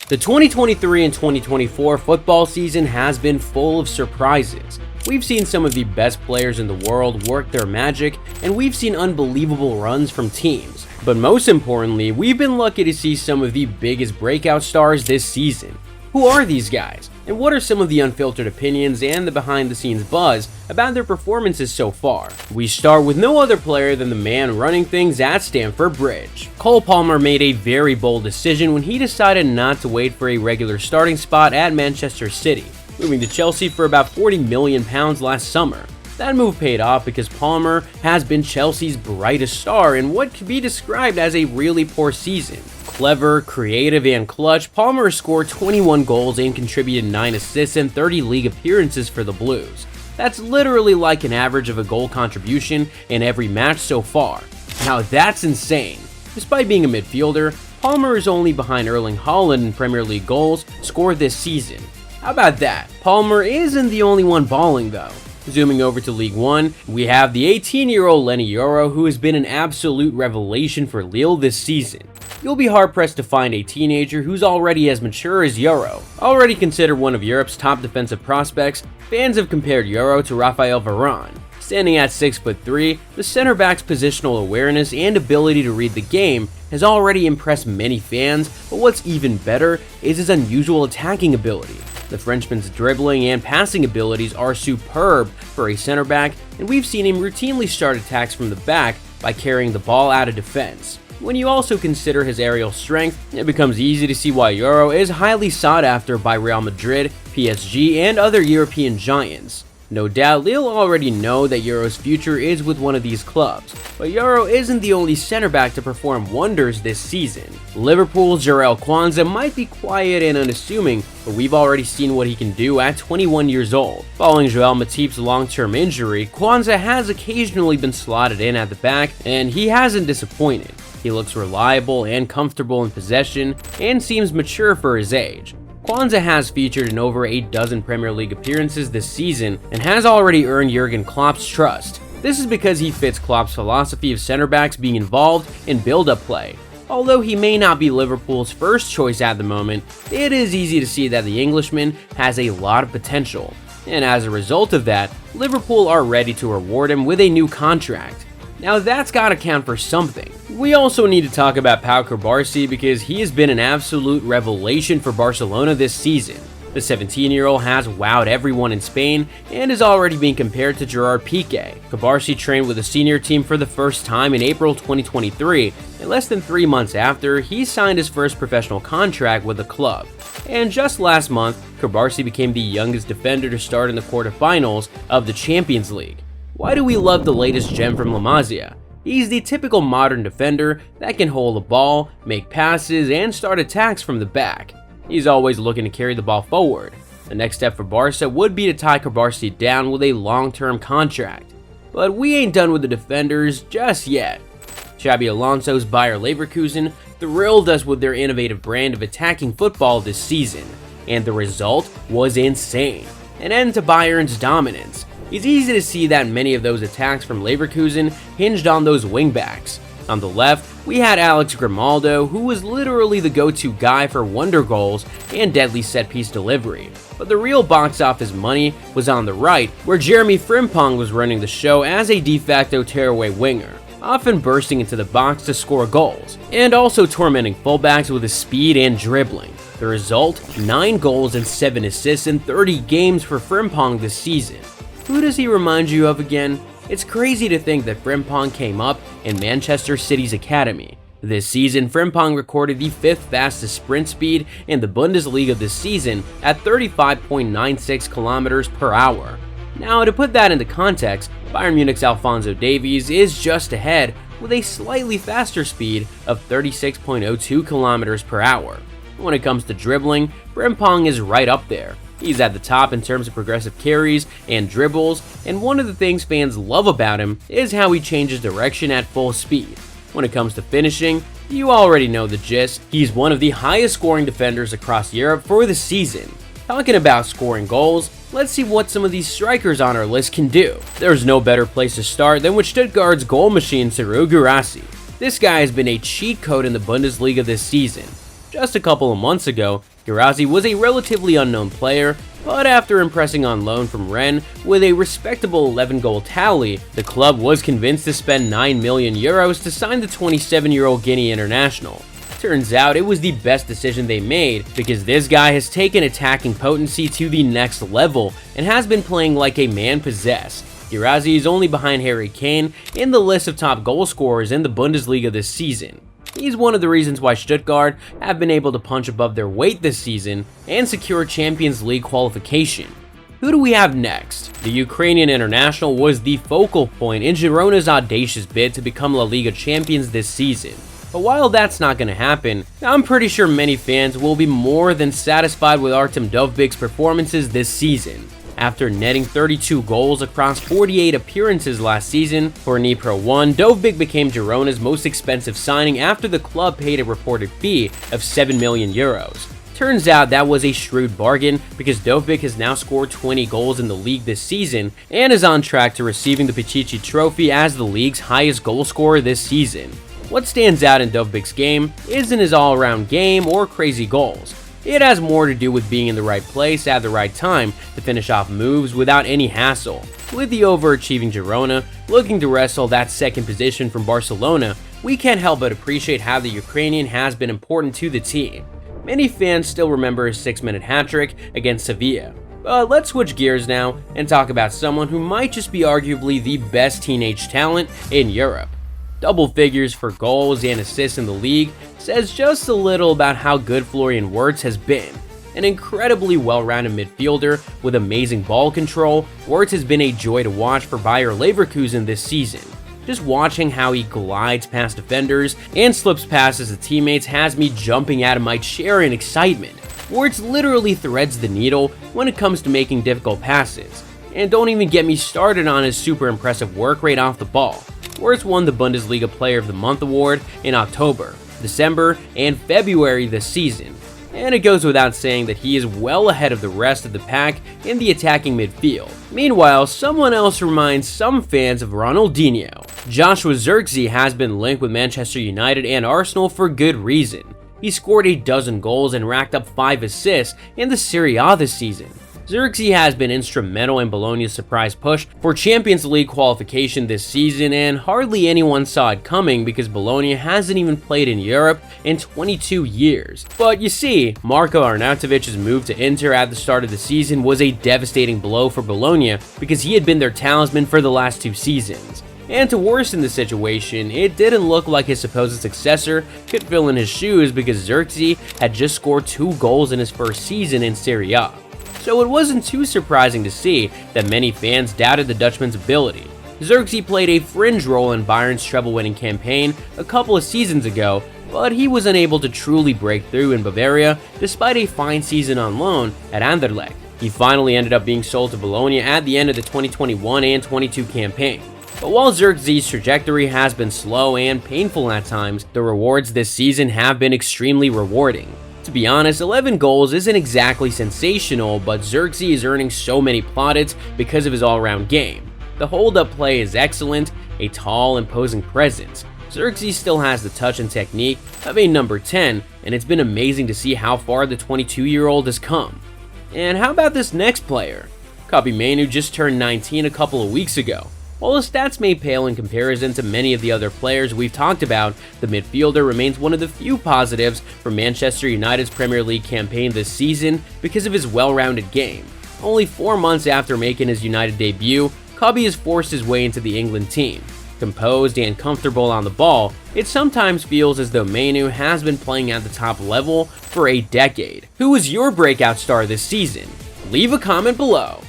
The 2023 and 2024 football season has been full of surprises. We've seen some of the best players in the world work their magic, and we've seen unbelievable runs from teams. But most importantly, we've been lucky to see some of the biggest breakout stars this season. Who are these guys? And what are some of the unfiltered opinions and the behind-the-scenes buzz about their performances so far? We start with no other player than the man running things at Stamford Bridge. Cole Palmer made a very bold decision when he decided not to wait for a regular starting spot at Manchester City, moving to Chelsea for about £40 million last summer. That move paid off because Palmer has been Chelsea's brightest star in what could be described as a really poor season. Clever, creative, and clutch, Palmer scored 21 goals and contributed 9 assists and 30 league appearances for the Blues. That's literally like an average of a goal contribution in every match so far. Now that's insane. Despite being a midfielder, Palmer is only behind Erling Haaland in Premier League goals scored this season. How about that? Palmer isn't the only one balling though. Zooming over to League 1, we have the 18-year-old Leny Yoro, who has been an absolute revelation for Lille this season. You'll be hard-pressed to find a teenager who's already as mature as Yoro. Already considered one of Europe's top defensive prospects, fans have compared Yoro to Raphael Varane. Standing at 6'3", the center back's positional awareness and ability to read the game has already impressed many fans, but what's even better is his unusual attacking ability. The Frenchman's dribbling and passing abilities are superb for a center back, and we've seen him routinely start attacks from the back by carrying the ball out of defense. When you also consider his aerial strength, it becomes easy to see why Yoro is highly sought after by Real Madrid, PSG, and other European giants. No doubt, Lille already know that Yoro's future is with one of these clubs, but Yoro isn't the only center back to perform wonders this season. Liverpool's Jarrel Quansah might be quiet and unassuming, but we've already seen what he can do at 21 years old. Following Joel Matip's long-term injury, Quansah has occasionally been slotted in at the back, and he hasn't disappointed. He looks reliable and comfortable in possession, and seems mature for his age. Quansah has featured in over a dozen Premier League appearances this season and has already earned Jurgen Klopp's trust. This is because he fits Klopp's philosophy of center backs being involved in build-up play. Although he may not be Liverpool's first choice at the moment, it is easy to see that the Englishman has a lot of potential. And as a result of that, Liverpool are ready to reward him with a new contract. Now that's gotta count for something. We also need to talk about Pau Cubarsi because he has been an absolute revelation for Barcelona this season. The 17-year-old has wowed everyone in Spain and is already being compared to Gerard Piqué. Cubarsi trained with the senior team for the first time in April 2023, and less than 3 months after, he signed his first professional contract with the club. And just last month, Cubarsi became the youngest defender to start in the quarterfinals of the Champions League. Why do we love the latest gem from La Masia? He's the typical modern defender that can hold the ball, make passes, and start attacks from the back. He's always looking to carry the ball forward. The next step for Barca would be to tie Cubarsi down with a long-term contract. But we ain't done with the defenders just yet. Xabi Alonso's Bayer Leverkusen thrilled us with their innovative brand of attacking football this season, and the result was insane. An end to Bayern's dominance. It's easy to see that many of those attacks from Leverkusen hinged on those wingbacks. On the left, we had Alex Grimaldo, who was literally the go-to guy for wonder goals and deadly set-piece delivery. But the real box office money was on the right, where Jeremie Frimpong was running the show as a de facto tearaway winger, often bursting into the box to score goals, and also tormenting fullbacks with his speed and dribbling. The result, 9 goals and 7 assists in 30 games for Frimpong this season. Who does he remind you of again? It's crazy to think that Frimpong came up in Manchester City's academy. This season, Frimpong recorded the 5th fastest sprint speed in the Bundesliga this season at 35.96 kilometers per hour. Now, to put that into context, Bayern Munich's Alphonso Davies is just ahead with a slightly faster speed of 36.02 kilometers per hour. When it comes to dribbling, Frimpong is right up there. He's at the top in terms of progressive carries and dribbles, and one of the things fans love about him is how he changes direction at full speed. When it comes to finishing, you already know the gist. He's one of the highest scoring defenders across Europe for the season. Talking about scoring goals, let's see what some of these strikers on our list can do. There's no better place to start than with Stuttgart's goal machine Serhou Guirassy. This guy has been a cheat code in the Bundesliga this season. Just a couple of months ago, Guirassy was a relatively unknown player, but after impressing on loan from Rennes with a respectable 11-goal tally, the club was convinced to spend 9 million euros to sign the 27-year-old Guinea international. Turns out it was the best decision they made because this guy has taken attacking potency to the next level and has been playing like a man possessed. Guirassy is only behind Harry Kane in the list of top goal scorers in the Bundesliga this season. He's one of the reasons why Stuttgart have been able to punch above their weight this season and secure Champions League qualification. Who do we have next? The Ukrainian international was the focal point in Girona's audacious bid to become La Liga champions this season. But while that's not going to happen, I'm pretty sure many fans will be more than satisfied with Artem Dovbyk's performances this season. After netting 32 goals across 48 appearances last season for Dnipro 1, Dovbyk became Girona's most expensive signing after the club paid a reported fee of 7 million euros. Turns out that was a shrewd bargain because Dovbyk has now scored 20 goals in the league this season and is on track to receiving the Pichichi Trophy as the league's highest goal scorer this season. What stands out in Dovbyk's game isn't his all-around game or crazy goals. It has more to do with being in the right place at the right time to finish off moves without any hassle. With the overachieving Girona looking to wrestle that second position from Barcelona, we can't help but appreciate how the Ukrainian has been important to the team. Many fans still remember his 6-minute hat-trick against Sevilla. But let's switch gears now and talk about someone who might just be arguably the best teenage talent in Europe. Double figures for goals and assists in the league says just a little about how good Florian Wirtz has been. An incredibly well-rounded midfielder with amazing ball control, Wirtz has been a joy to watch for Bayer Leverkusen this season. Just watching how he glides past defenders and slips past his teammates has me jumping out of my chair in excitement. Wirtz literally threads the needle when it comes to making difficult passes. And don't even get me started on his super impressive work rate off the ball. Wirtz won the Bundesliga Player of the Month award in October, December, and February this season, and it goes without saying that he is well ahead of the rest of the pack in the attacking midfield. Meanwhile, someone else reminds some fans of Ronaldinho. Joshua Zirkzee has been linked with Manchester United and Arsenal for good reason. He scored a dozen goals and racked up 5 assists in the Serie A this season. Zirkzee has been instrumental in Bologna's surprise push for Champions League qualification this season, and hardly anyone saw it coming because Bologna hasn't even played in Europe in 22 years. But you see, Marko Arnautovic's move to Inter at the start of the season was a devastating blow for Bologna because he had been their talisman for the last 2 seasons. And to worsen the situation, it didn't look like his supposed successor could fill in his shoes because Zirkzee had just scored 2 goals in his first season in Serie A. So it wasn't too surprising to see that many fans doubted the Dutchman's ability. Zirkzee played a fringe role in Bayern's treble-winning campaign a couple of seasons ago, but he was unable to truly break through in Bavaria despite a fine season on loan at Anderlecht. He finally ended up being sold to Bologna at the end of the 2021 and 22 campaign. But while Zirkzee's trajectory has been slow and painful at times, the rewards this season have been extremely rewarding. To be honest, 11 goals isn't exactly sensational, but Zirkzee is earning so many plaudits because of his all-around game. The hold-up play is excellent, a tall, imposing presence. Zirkzee still has the touch and technique of a number 10, and it's been amazing to see how far the 22-year-old has come. And how about this next player? Kobbie mainoo just turned 19 a couple of weeks ago. While his stats may pale in comparison to many of the other players we've talked about, the midfielder remains one of the few positives for Manchester United's Premier League campaign this season because of his well-rounded game. Only 4 months after making his United debut, Kobbie has forced his way into the England team. Composed and comfortable on the ball, it sometimes feels as though mainoo has been playing at the top level for a decade. Who was your breakout star this season? Leave a comment below.